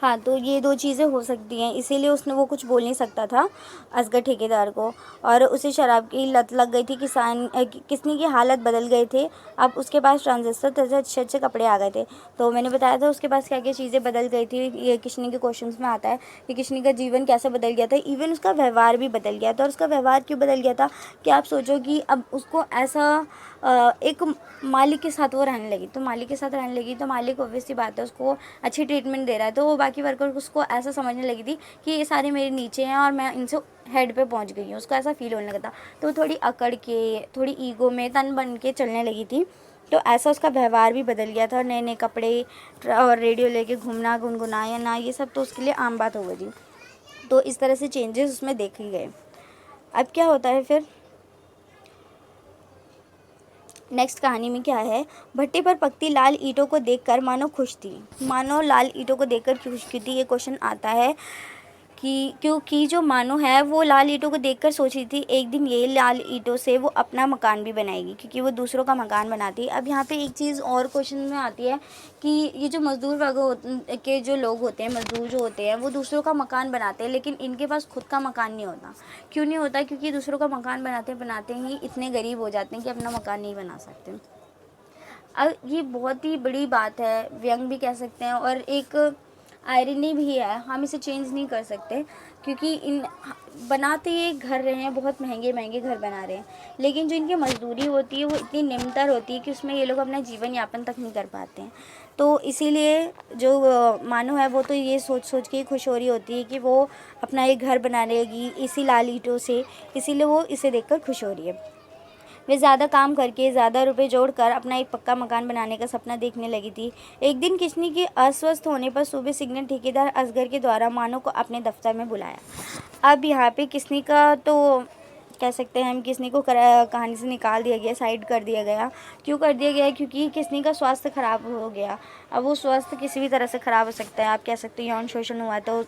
हाँ, तो ये दो चीज़ें हो सकती हैं, इसीलिए उसने वो कुछ बोल नहीं सकता था असगर ठेकेदार को। और उसे शराब की लत लग गई थी, किसनी की हालत बदल गए थे। अब उसके पास ट्रांजिस्टर जैसे अच्छे अच्छे कपड़े आ गए थे। तो मैंने बताया था उसके पास क्या क्या चीज़ें बदल गई थी। ये किशनी के क्वेश्चंस में आता है कि किशनी का जीवन कैसे बदल गया था, इवन उसका व्यवहार भी बदल गया था। और उसका व्यवहार क्यों बदल गया था कि आप सोचो कि अब उसको ऐसा एक मालिक के साथ वो रहने लगी, तो मालिक के साथ रहने लगी तो मालिक ऑब्वियस सी बात है उसको अच्छी ट्रीटमेंट दे रहा है, तो वो बाकी वर्कर उसको ऐसा समझने लगी थी कि ये सारे मेरे नीचे हैं और मैं इनसे हेड पे पहुंच गई हूँ। उसको ऐसा फील होने लगा था, तो वो थोड़ी अकड़ के, थोड़ी ईगो में तन बन के चलने लगी थी। तो ऐसा उसका व्यवहार भी बदल गया था। नए नए कपड़े और रेडियो लेके घूमना, गुनगुनाना, ये सब तो उसके लिए आम बात हो गई थी। तो इस तरह से चेंजेस उसमें देखे गए। अब क्या होता है फिर नेक्स्ट कहानी में क्या है, भट्टे पर पकती लाल ईंटों को देखकर मानो खुश थी। मानो लाल ईंटों को देखकर खुश क्यों थी, ये क्वेश्चन आता है कि क्योंकि जो मानो है वो लाल ईंटों को देखकर सोच रही थी एक दिन ये लाल ईंटों से वो अपना मकान भी बनाएगी, क्योंकि वो दूसरों का मकान बनाती है। अब यहाँ पे एक चीज़ और क्वेश्चन में आती है कि ये जो मज़दूर वर्ग के जो लोग होते हैं, मज़दूर जो होते हैं, वो दूसरों का मकान बनाते हैं, लेकिन इनके पास खुद का मकान नहीं होता। क्यों नहीं होता, क्योंकि दूसरों का मकान बनाते बनाते ही इतने गरीब हो जाते हैं कि अपना मकान नहीं बना सकते। अब ये बहुत ही बड़ी बात है, व्यंग भी कह सकते हैं और एक आयरनी भी है। हम इसे चेंज नहीं कर सकते, क्योंकि इन बनाते ये घर रहे हैं, बहुत महंगे महंगे घर बना रहे हैं, लेकिन जो इनकी मजदूरी होती है वो इतनी निम्नतर होती है कि उसमें ये लोग अपना जीवन यापन तक नहीं कर पाते हैं। तो इसीलिए जो मानो है वो तो ये सोच सोच के खुश हो रही होती है कि वो अपना एक घर बना लेगी इसी लाल ईंटों से, इसीलिए वो इसे देखकर खुश हो रही है। वे ज़्यादा काम करके ज़्यादा रुपए जोड़कर अपना एक पक्का मकान बनाने का सपना देखने लगी थी। एक दिन किशनी के अस्वस्थ होने पर सूबे सिंह ने ठेकेदार असगर के द्वारा मानो को अपने दफ्तर में बुलाया। अब यहाँ पे किशनी का तो कह सकते हैं हम, किशनी को कहानी से निकाल दिया गया, साइड कर दिया गया। क्यों कर दिया गया, क्योंकि किशनी का स्वास्थ्य खराब हो गया। अब वो स्वास्थ्य किसी भी तरह से ख़राब हो सकता है, आप कह सकते हो यौन शोषण हुआ तो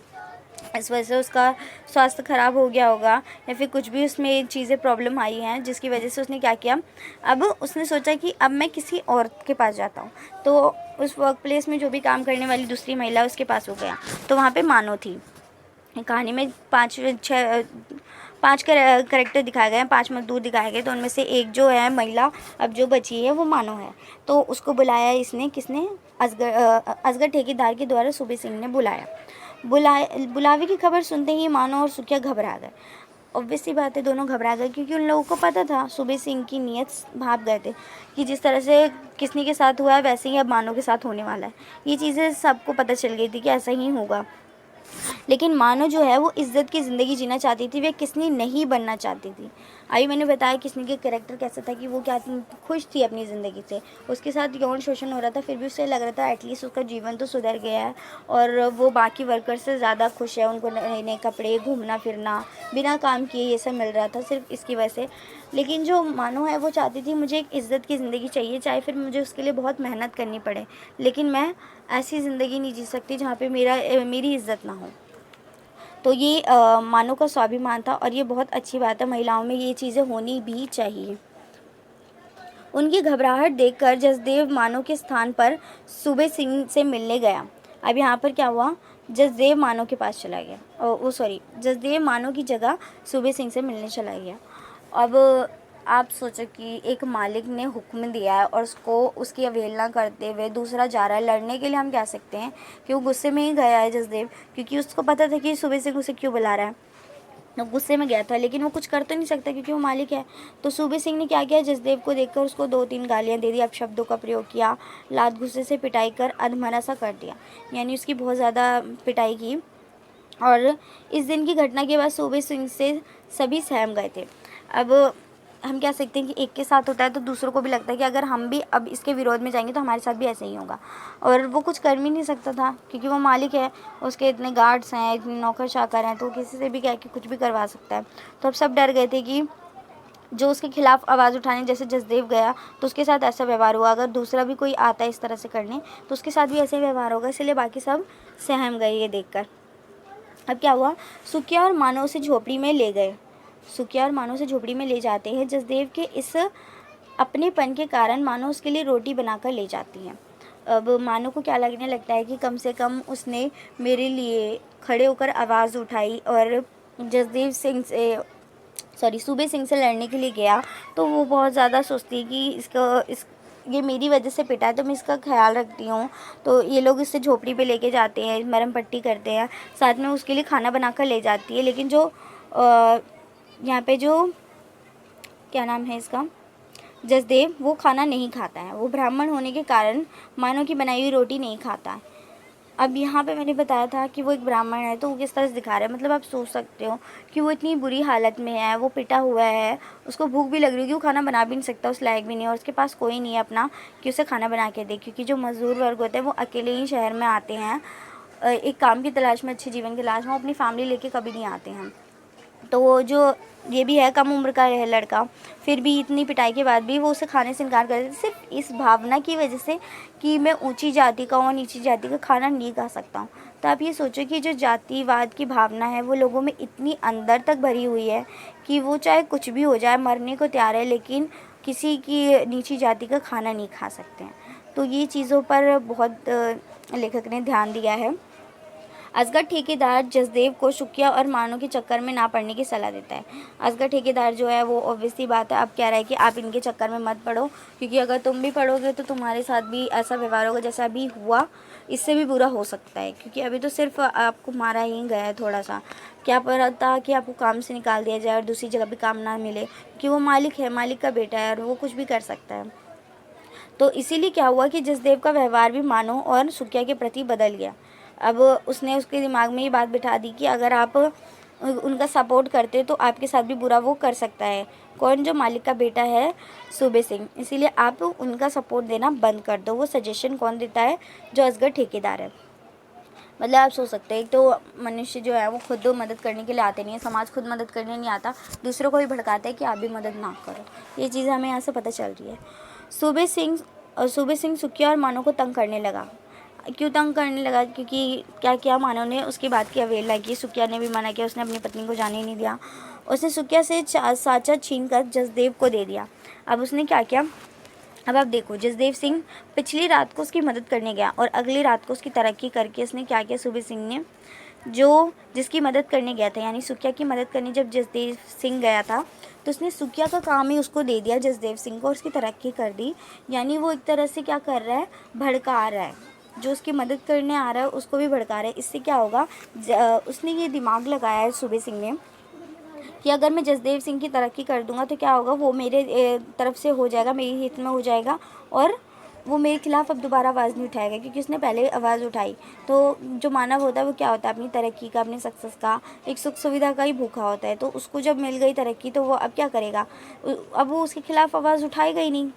इस वजह से उसका स्वास्थ्य ख़राब हो गया होगा, या फिर कुछ भी उसमें चीज़ें प्रॉब्लम आई हैं जिसकी वजह से उसने क्या किया, अब उसने सोचा कि अब मैं किसी और के पास जाता हूँ। तो उस वर्क प्लेस में जो भी काम करने वाली दूसरी महिला उसके पास हो गया, तो वहाँ पे मानो थी। कहानी में पाँच करेक्टर दिखाए गए हैं, 5 मजदूर दिखाए गए, तो उनमें से एक जो है महिला अब जो बची है वो मानो है। तो उसको बुलाया इसने, किसने, असगर ठेकेदार के द्वारा सूबे सिंह ने बुलाया। बुलावे की खबर सुनते ही मानो और सुखिया घबरा गए। ऑब्वियस सी बात है, दोनों घबरा गए, क्योंकि उन लोगों को पता था, सूबे सिंह की नीयत भाप गए थे कि जिस तरह से किसनी के साथ हुआ है वैसे ही अब मानो के साथ होने वाला है। ये चीज़ें सबको पता चल गई थी कि ऐसा ही होगा। लेकिन मानो जो है वो इज़्ज़त की ज़िंदगी जीना चाहती थी, वे किसनी नहीं बनना चाहती थी। अभी मैंने बताया किसनी के कैरेक्टर कैसा था कि वो क्या खुश थी अपनी ज़िंदगी से। उसके साथ यौन शोषण हो रहा था, फिर भी उसे लग रहा था एटलीस्ट उसका जीवन तो सुधर गया है और वो बाकी वर्कर से ज़्यादा खुश है। उनको नए नए कपड़े, घूमना फिरना, बिना काम किए ये सब मिल रहा था सिर्फ इसकी वजह से। लेकिन जो मानो है वो चाहती थी मुझे एक इज़्ज़त की ज़िंदगी चाहिए, चाहे फिर मुझे उसके लिए बहुत मेहनत करनी पड़े, लेकिन मैं ऐसी ज़िंदगी नहीं जी सकती जहाँ पे मेरी इज़्ज़त ना हो। तो ये मानो का स्वाभिमान था और ये बहुत अच्छी बात है, महिलाओं में ये चीज़ें होनी भी चाहिए। उनकी घबराहट देखकर जसदेव मानो के स्थान पर सूबे सिंह से मिलने गया। अब यहाँ पर क्या हुआ, जसदेव मानो के पास चला गया, जसदेव मानो की जगह सूबे सिंह से मिलने चला गया। अब आप सोचो कि एक मालिक ने हुक्म दिया है और उसको उसकी अवहेलना करते हुए दूसरा जा रहा है लड़ने के लिए। हम कह सकते हैं कि वो गुस्से में ही गया है जसदेव, क्योंकि उसको पता था कि सूबे सिंह उसे क्यों बुला रहा है, तो गुस्से में गया था, लेकिन वो कुछ कर तो नहीं सकता क्योंकि वो मालिक है। तो सूबे सिंह ने क्या किया, जसदेव को देखकर उसको 2-3 गालियाँ दे दी, अपशब्दों का प्रयोग किया, लात घुस्से से पिटाई कर अधमरा सा कर दिया, यानी उसकी बहुत ज़्यादा पिटाई की। और इस दिन की घटना के बाद सूबे सिंह से सभी सहम गए थे। अब हम कह सकते हैं कि एक के साथ होता है तो दूसरों को भी लगता है कि अगर हम भी अब इसके विरोध में जाएंगे तो हमारे साथ भी ऐसे ही होगा। और वो कुछ कर भी नहीं सकता था क्योंकि वो मालिक है, उसके इतने गार्ड्स हैं, इतने नौकर चाकर हैं, तो किसी से भी कह के कुछ भी करवा सकता है। तो अब सब डर गए थे कि जो उसके खिलाफ आवाज़ उठाने, जैसे जसदेव गया तो उसके साथ ऐसा व्यवहार हुआ, अगर दूसरा भी कोई आता है इस तरह से करने तो उसके साथ भी ऐसे व्यवहार होगा, इसलिए बाकी सब सहम गए ये देखकर। अब क्या हुआ, सुकिया और मानो उसे झोपड़ी में ले गए। सुकिया और मानो से झोपड़ी में ले जाते हैं। जसदेव के इस अपनेपन के कारण मानो उसके लिए रोटी बनाकर ले जाती हैं। अब मानो को क्या लगने लगता है कि कम से कम उसने मेरे लिए खड़े होकर आवाज़ उठाई और जसदेव सिंह से सूबे सिंह से लड़ने के लिए गया, तो वो बहुत ज़्यादा सोचती है कि ये मेरी वजह से पिटा है तो मैं इसका ख्याल रखती हूँ। तो ये लोग इससे झोपड़ी पे लेके जाते हैं, मरहम पट्टी करते हैं, साथ में उसके लिए खाना बनाकर ले जाती है। लेकिन जो यहाँ पे जो क्या नाम है इसका, जसदेव, वो खाना नहीं खाता है। वो ब्राह्मण होने के कारण मानो की बनाई हुई रोटी नहीं खाता है। अब यहाँ पे मैंने बताया था कि वो एक ब्राह्मण है, तो वो किस तरह से दिखा रहा है, मतलब आप सोच सकते हो कि वो इतनी बुरी हालत में है, वो पिटा हुआ है, उसको भूख भी लग रही है कि वो खाना बना भी नहीं सकता, उस लायक भी नहीं है, और उसके पास कोई नहीं है अपना कि उसे खाना बना के दे, क्योंकि जो मज़दूर वर्ग होते हैं वो अकेले ही शहर में आते हैं एक काम की तलाश में, अच्छे जीवन की तलाश में, वो अपनी फैमिली लेके कभी नहीं आते हैं। तो वो जो ये भी है, कम उम्र का है लड़का, फिर भी इतनी पिटाई के बाद भी वो उसे खाने से इनकार कर देते, सिर्फ इस भावना की वजह से कि मैं ऊंची जाति का और नीची जाति का खाना नहीं खा सकता हूँ। तो आप ये सोचो कि जो जातिवाद की भावना है वो लोगों में इतनी अंदर तक भरी हुई है कि वो चाहे कुछ भी हो जाए, मरने को तैयार है, लेकिन किसी की नीची जाति का खाना नहीं खा सकते हैं। तो ये चीज़ों पर बहुत लेखक ने ध्यान दिया है। असगर ठेकेदार जसदेव को शुकिया और मानो के चक्कर में ना पड़ने की सलाह देता है। असगर ठेकेदार जो है वो ऑब्वियसली बात है, अब कह रहा है कि आप इनके चक्कर में मत पड़ो, क्योंकि अगर तुम भी पड़ोगे तो तुम्हारे साथ भी ऐसा व्यवहार होगा जैसा अभी हुआ, इससे भी बुरा हो सकता है, क्योंकि अभी तो सिर्फ आपको मारा ही गया है थोड़ा सा, क्या पता कि आपको काम से निकाल दिया जाए और दूसरी जगह भी काम ना मिले, क्योंकि वो मालिक है, मालिक का बेटा है और वो कुछ भी कर सकता है। तो इसीलिए क्या हुआ कि जसदेव का व्यवहार भी मानो और सुकिया के प्रति बदल गया। अब उसने उसके दिमाग में ये बात बिठा दी कि अगर आप उनका सपोर्ट करते तो आपके साथ भी बुरा वो कर सकता है। कौन, जो मालिक का बेटा है सूबे सिंह, इसीलिए आप उनका सपोर्ट देना बंद कर दो। वो सजेशन कौन देता है, जो असगर ठेकेदार है। मतलब आप सोच सकते हैं, तो मनुष्य जो है वो खुद मदद करने के लिए आते नहीं है, समाज खुद मदद करने नहीं आता, दूसरों को भी भड़काता है कि आप भी मदद ना करो। ये चीज़ हमें यहाँ से पता चल रही है। सूबे सिंह सुकिया और मानो को तंग करने लगा। क्यों तंग करने लगा, क्योंकि क्या किया, मानो ने उसकी बात की अवहेलना की, सुकिया ने भी मना किया, उसने अपनी पत्नी को जाने ही नहीं दिया। उसने सुकिया से साचा छीन कर जसदेव को दे दिया। अब उसने क्या किया, अब आप देखो, जसदेव सिंह पिछली रात को उसकी मदद करने गया और अगली रात को उसकी तरक्की करके उसने क्या किया, सूबे सिंह ने जो जिसकी मदद करने गया था, यानी सुकिया की मदद करने जब जसदेव सिंह गया था, तो उसने सुकिया का काम ही उसको दे दिया जसदेव सिंह को, और उसकी तरक्की कर दी। यानी वो एक तरह से क्या कर रहा है, भड़का रहा है, जो उसकी मदद करने आ रहा है उसको भी भड़का रहा है। इससे क्या होगा, उसने ये दिमाग लगाया है सूबे सिंह ने कि अगर मैं जसदेव सिंह की तरक्की कर दूंगा तो क्या होगा, वो मेरे तरफ से हो जाएगा, मेरी हित में हो जाएगा, और वो मेरे खिलाफ़ अब दोबारा आवाज़ नहीं उठाएगा, क्योंकि उसने पहले आवाज़ उठाई। तो जो मानव होता है वो क्या होता है, अपनी तरक्की का, अपनी सक्सेस का, एक सुख सुविधा का ही भूखा होता है। तो उसको जब मिल गई तरक्की तो वो अब क्या करेगा, अब वो उसके खिलाफ़ आवाज़ उठाएगा ही नहीं।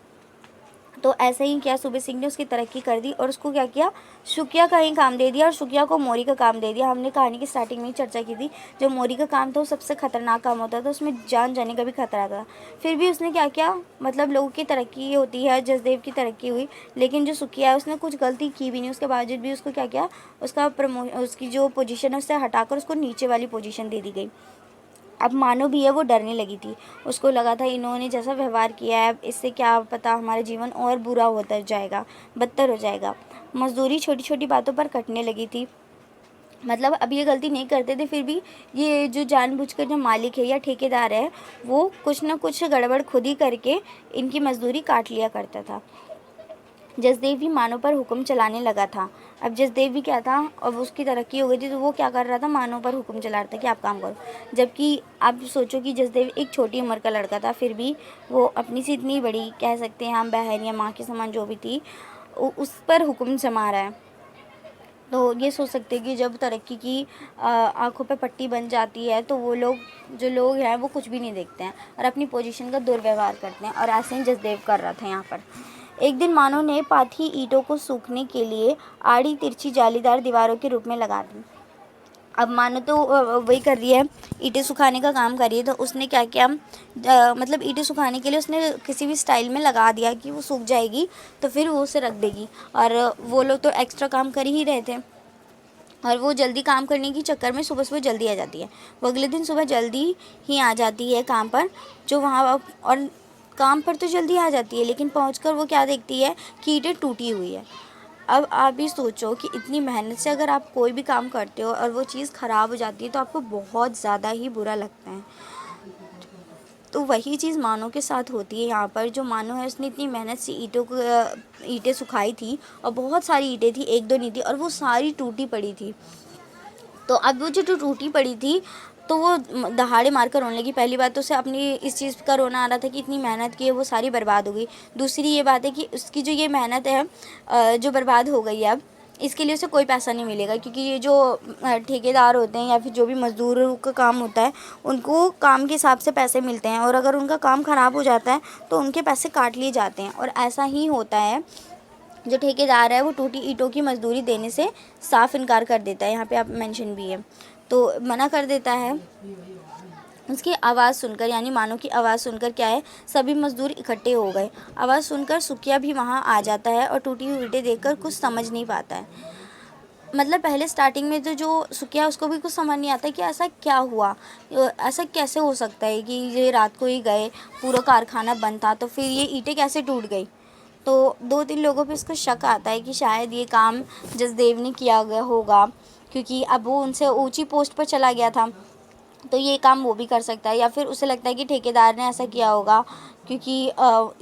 तो ऐसे ही क्या, सूबे सिंह ने उसकी तरक्की कर दी और उसको क्या किया, शुकिया का ही काम दे दिया और शुकिया को मोरी का काम दे दिया। हमने कहानी की स्टार्टिंग में ही चर्चा की थी, जो मोरी का काम था वो सबसे खतरनाक काम होता था, उसमें जान जाने का भी खतरा था। फिर भी उसने क्या किया, मतलब लोगों की तरक्की होती है, जसदेव की तरक्की हुई, लेकिन जो सुकिया है उसने कुछ गलती की भी नहीं, उसके बावजूद भी उसको क्या किया, उसकी जो पोजीशन है उससे हटाकर उसको नीचे वाली पोजीशन दे दी गई। अब मानो भी है वो डरने लगी थी। उसको लगा था इन्होंने जैसा व्यवहार किया है इससे क्या पता हमारा जीवन और बुरा होता जाएगा, बदतर हो जाएगा। मज़दूरी छोटी छोटी बातों पर कटने लगी थी। मतलब अब ये गलती नहीं करते थे, फिर भी ये जो जानबूझकर जो मालिक है या ठेकेदार है वो कुछ ना कुछ गड़बड़ खुद ही करके इनकी मज़दूरी काट लिया करता था। जसदेव भी मानो पर हुक्म चलाने लगा था। अब जसदेव भी क्या था, अब उसकी तरक्की हो गई थी तो वो क्या कर रहा था, मानो पर हुक्म चला रहा था कि आप काम करो। जबकि आप सोचो कि जसदेव एक छोटी उम्र का लड़का था, फिर भी वो अपनी से इतनी बड़ी कह सकते हैं हम बहन या माँ के समान जो भी थी उस पर हुक्म जमा रहा है। तो ये सोच सकते हैं कि जब तरक्की की आंखों पे पट्टी बन जाती है तो वो लोग जो लोग हैं वो कुछ भी नहीं देखते हैं और अपनी पोजीशन का दुर्व्यवहार करते हैं, और ऐसे ही जसदेव कर रहा था यहाँ पर। एक दिन मानो ने पाथी ईंटों को सूखने के लिए आड़ी तिरछी जालीदार दीवारों के रूप में लगा दी। अब मानो तो वही कर रही है, ईंटें सुखाने का काम कर रही है। तो उसने क्या किया, मतलब ईंटें सुखाने के लिए उसने किसी भी स्टाइल में लगा दिया कि वो सूख जाएगी तो फिर वो उसे रख देगी। और वो लोग तो एक्स्ट्रा काम कर ही रहे थे और वो जल्दी काम करने के चक्कर में सुबह सुबह जल्दी आ जाती है। वो अगले दिन सुबह जल्दी ही आ जाती है काम पर, जो वहाँ और काम पर तो जल्दी आ जाती है लेकिन पहुंचकर वो क्या देखती है कि ईंटें टूटी हुई है। अब आप भी सोचो कि इतनी मेहनत से अगर आप कोई भी काम करते हो और वो चीज़ ख़राब हो जाती है तो आपको बहुत ज़्यादा ही बुरा लगता है। तो वही चीज़ मानो के साथ होती है यहाँ पर। जो मानो है उसने इतनी मेहनत से ईंटें सुखाई थी और बहुत सारी ईंटें थी, एक दो नहीं थी, और वो सारी टूटी पड़ी थी। तो अब वो जो टूटी पड़ी थी तो वो दहाड़े मार कर रोने लगी। पहली बात तो उसे अपनी इस चीज़ का रोना आ रहा था कि इतनी मेहनत की है वो सारी बर्बाद हो गई। दूसरी ये बात है कि उसकी जो ये मेहनत है जो बर्बाद हो गई है, अब इसके लिए उसे कोई पैसा नहीं मिलेगा, क्योंकि ये जो ठेकेदार होते हैं या फिर जो भी मज़दूरों का काम होता है उनको काम के हिसाब से पैसे मिलते हैं, और अगर उनका काम ख़राब हो जाता है तो उनके पैसे काट लिए जाते हैं। और ऐसा ही होता है, जो ठेकेदार है वो टूटी ईंटों की मजदूरी देने से साफ इनकार कर देता है। यहाँ पे आप मेंशन भी है तो मना कर देता है। उसकी आवाज़ सुनकर, यानी मानो की आवाज़ सुनकर क्या है, सभी मजदूर इकट्ठे हो गए। आवाज़ सुनकर सुखिया भी वहाँ आ जाता है और टूटी हुई ईंटें देखकर कुछ समझ नहीं पाता है। मतलब पहले स्टार्टिंग में तो जो सुखिया उसको भी कुछ समझ नहीं आता कि ऐसा क्या हुआ, ऐसा कैसे हो सकता है कि ये रात को ही गए, पूरा कारखाना बंद था, तो फिर ये ईंटें कैसे टूट गई। तो दो तीन लोगों पे उसको शक आता है कि शायद ये काम जसदेव ने किया गया होगा, क्योंकि अब वो उनसे ऊंची पोस्ट पर चला गया था तो ये काम वो भी कर सकता है, या फिर उसे लगता है कि ठेकेदार ने ऐसा किया होगा, क्योंकि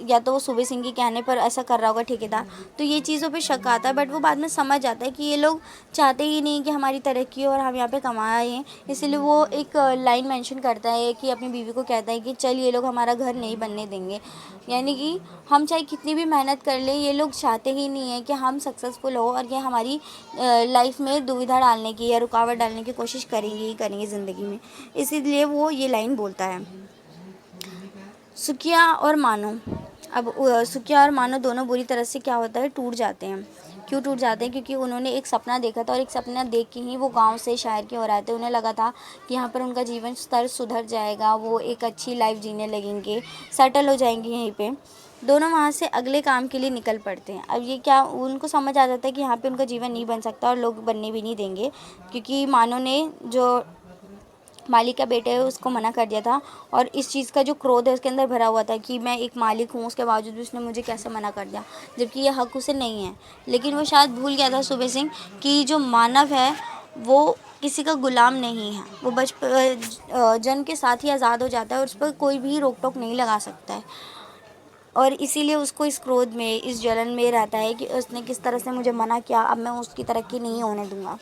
या तो वो सूबे सिंह के कहने पर ऐसा कर रहा होगा ठेकेदार। तो ये चीज़ों पे शक आता है, बट वो बाद में समझ आता है कि ये लोग चाहते ही नहीं कि हमारी तरक्की हो और हम यहाँ पे कमाएं। इसीलिए वो एक लाइन मेंशन करता है कि अपनी बीवी को कहता है कि चल ये लोग हमारा घर नहीं बनने देंगे, यानी कि हम चाहे कितनी भी मेहनत कर लें ये लोग चाहते ही नहीं है कि हम सक्सेसफुल हो, और ये हमारी लाइफ में दुविधा डालने की या रुकावट डालने की कोशिश करेंगे ही करेंगे ज़िंदगी में। इसीलिए वो ये लाइन बोलता है। सुखिया और मानो, अब सुखिया और मानो दोनों बुरी तरह से क्या होता है, टूट जाते हैं। क्यों टूट जाते हैं, क्योंकि उन्होंने एक सपना देखा था और एक सपना देख के ही वो गांव से शहर के हो रहे थे। उन्हें लगा था कि यहाँ पर उनका जीवन स्तर सुधर जाएगा, वो एक अच्छी लाइफ जीने लगेंगे, सेटल हो जाएंगे यहीं पे। दोनों वहाँ से अगले काम के लिए निकल पड़ते हैं। अब ये क्या, उनको समझ आ जाता है कि यहाँ पे उनका जीवन नहीं बन सकता और लोग बनने भी नहीं देंगे, क्योंकि मानो ने जो मालिक का बेटे है उसको मना कर दिया था, और इस चीज़ का जो क्रोध है उसके अंदर भरा हुआ था कि मैं एक मालिक हूँ, उसके बावजूद भी उसने मुझे कैसे मना कर दिया, जबकि ये हक उसे नहीं है। लेकिन वो शायद भूल गया था सूबे सिंह कि जो मानव है वो किसी का गुलाम नहीं है, वो जन्म के साथ ही आज़ाद हो जाता है और उस पर कोई भी रोक टोक नहीं लगा सकता है। और इसीलिए उसको इस क्रोध में, इस जलन में रहता है कि उसने किस तरह से मुझे मना किया, अब मैं उसकी तरक्की नहीं होने दूंगा।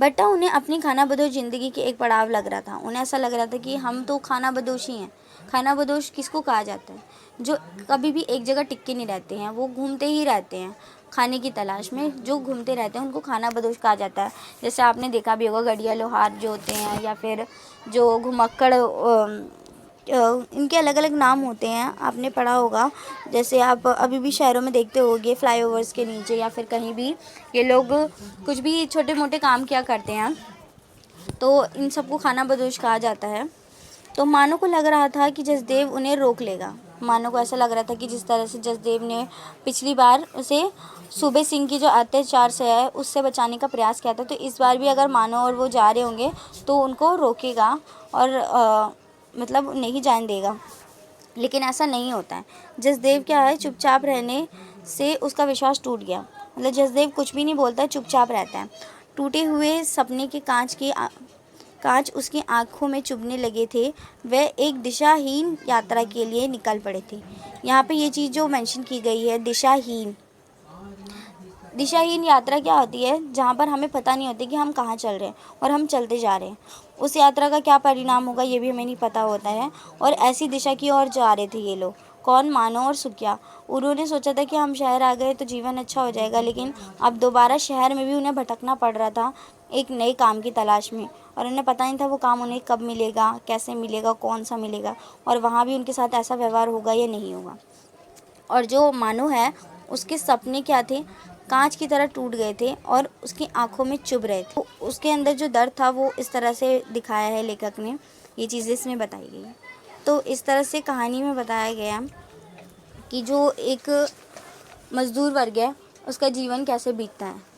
बट उन्हें अपनी खानाबदोश ज़िंदगी के एक पड़ाव लग रहा था। उन्हें ऐसा लग रहा था कि हम तो खानाबदोश ही हैं। खानाबदोश किसको कहा जाता है, जो कभी भी एक जगह टिक के नहीं रहते हैं, वो घूमते ही रहते हैं खाने की तलाश में। जो घूमते रहते हैं उनको खानाबदोश कहा जाता है। जैसे आपने देखा भी होगा गड़िया लोहार जो होते हैं, या फिर जो घुमक्कड़, इनके अलग अलग नाम होते हैं, आपने पढ़ा होगा। जैसे आप अभी भी शहरों में देखते होंगे फ्लाईओवर्स के नीचे या फिर कहीं भी ये लोग कुछ भी छोटे मोटे काम किया करते हैं, तो इन सबको खानाबदोश कहा जाता है। तो मानो को लग रहा था कि जसदेव उन्हें रोक लेगा, मानो को ऐसा लग रहा था कि जिस तरह से जसदेव ने पिछली बार उसे सूबे सिंह की जो अत्याचार से है उससे बचाने का प्रयास किया था, तो इस बार भी अगर मानो और वो जा रहे होंगे तो उनको रोकेगा और मतलब नहीं जाने देगा। लेकिन ऐसा नहीं होता है। जसदेव क्या है, चुपचाप रहने से उसका विश्वास टूट गया। मतलब जसदेव कुछ भी नहीं बोलता है, चुपचाप रहता है। टूटे हुए सपने के कांच उसकी आंखों में चुभने लगे थे। वह एक दिशाहीन यात्रा के लिए निकल पड़े थे। यहाँ पे ये चीज़ जो मेंशन की गई है, दिशाहीन यात्रा क्या होती है, जहाँ पर हमें पता नहीं होता कि हम कहाँ चल रहे हैं और हम चलते जा रहे हैं। उस यात्रा का क्या परिणाम होगा ये भी हमें नहीं पता होता है। और ऐसी दिशा की ओर जा रहे थे ये लोग, कौन, मानो और सुकिया। उन्होंने सोचा था कि हम शहर आ गए तो जीवन अच्छा हो जाएगा, लेकिन अब दोबारा शहर में भी उन्हें भटकना पड़ रहा था एक नए काम की तलाश में। और उन्हें पता नहीं था वो काम उन्हें कब मिलेगा, कैसे मिलेगा, कौन सा मिलेगा, और वहाँ भी उनके साथ ऐसा व्यवहार होगा या नहीं होगा। और जो मानो है, उसके सपने क्या थे, कांच की तरह टूट गए थे और उसकी आंखों में चुभ रहे थे। तो उसके अंदर जो दर्द था वो इस तरह से दिखाया है लेखक ने, ये चीज़ें इसमें बताई गई है। तो इस तरह से कहानी में बताया गया कि जो एक मजदूर वर्ग है उसका जीवन कैसे बीतता है।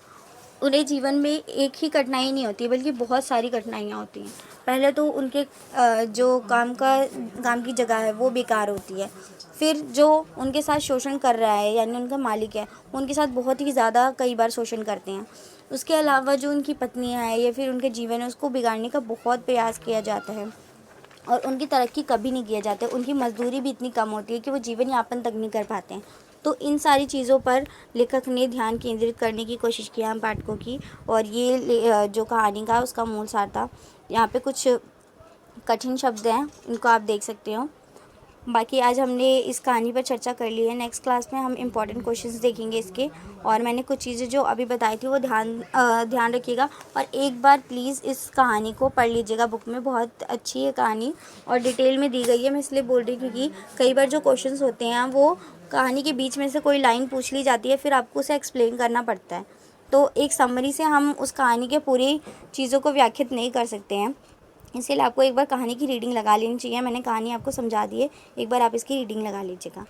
उन्हें जीवन में एक ही कठिनाई नहीं होती बल्कि बहुत सारी कठिनाइयाँ होती हैं। पहले तो उनके जो काम की जगह है वो बेकार होती है। फिर जो उनके साथ शोषण कर रहा है यानी उनका मालिक है, उनके साथ बहुत ही ज़्यादा कई बार शोषण करते हैं। उसके अलावा जो उनकी पत्नियाँ हैं या फिर उनके जीवन है उसको बिगाड़ने का बहुत प्रयास किया जाता है और उनकी तरक्की कभी नहीं किया जाता। उनकी मजदूरी भी इतनी कम होती है कि वो जीवन यापन तक नहीं कर पाते हैं। तो इन सारी चीज़ों पर लेखक ने ध्यान केंद्रित करने की कोशिश किया हम पाठकों की, और ये जो कहानी का उसका मूल सार था। यहाँ पे कुछ कठिन शब्द हैं, इनको आप देख सकते हो। बाकी आज हमने इस कहानी पर चर्चा कर ली है। नेक्स्ट क्लास में हम इम्पॉर्टेंट क्वेश्चंस देखेंगे इसके, और मैंने कुछ चीज़ें जो अभी बताई थी वो ध्यान रखिएगा। और एक बार प्लीज़ इस कहानी को पढ़ लीजिएगा, बुक में बहुत अच्छी है कहानी और डिटेल में दी गई है। मैं इसलिए बोल रही हूँ क्योंकि कई बार जो क्वेश्चंस होते हैं वो कहानी के बीच में से कोई लाइन पूछ ली जाती है, फिर आपको उसे एक्सप्लेन करना पड़ता है। तो एक समरी से हम उस कहानी के पूरी चीज़ों को व्याख्यात नहीं कर सकते हैं, इसीलिए आपको एक बार कहानी की रीडिंग लगा लेनी चाहिए। मैंने कहानी आपको समझा दी है, एक बार आप इसकी रीडिंग लगा लीजिएगा।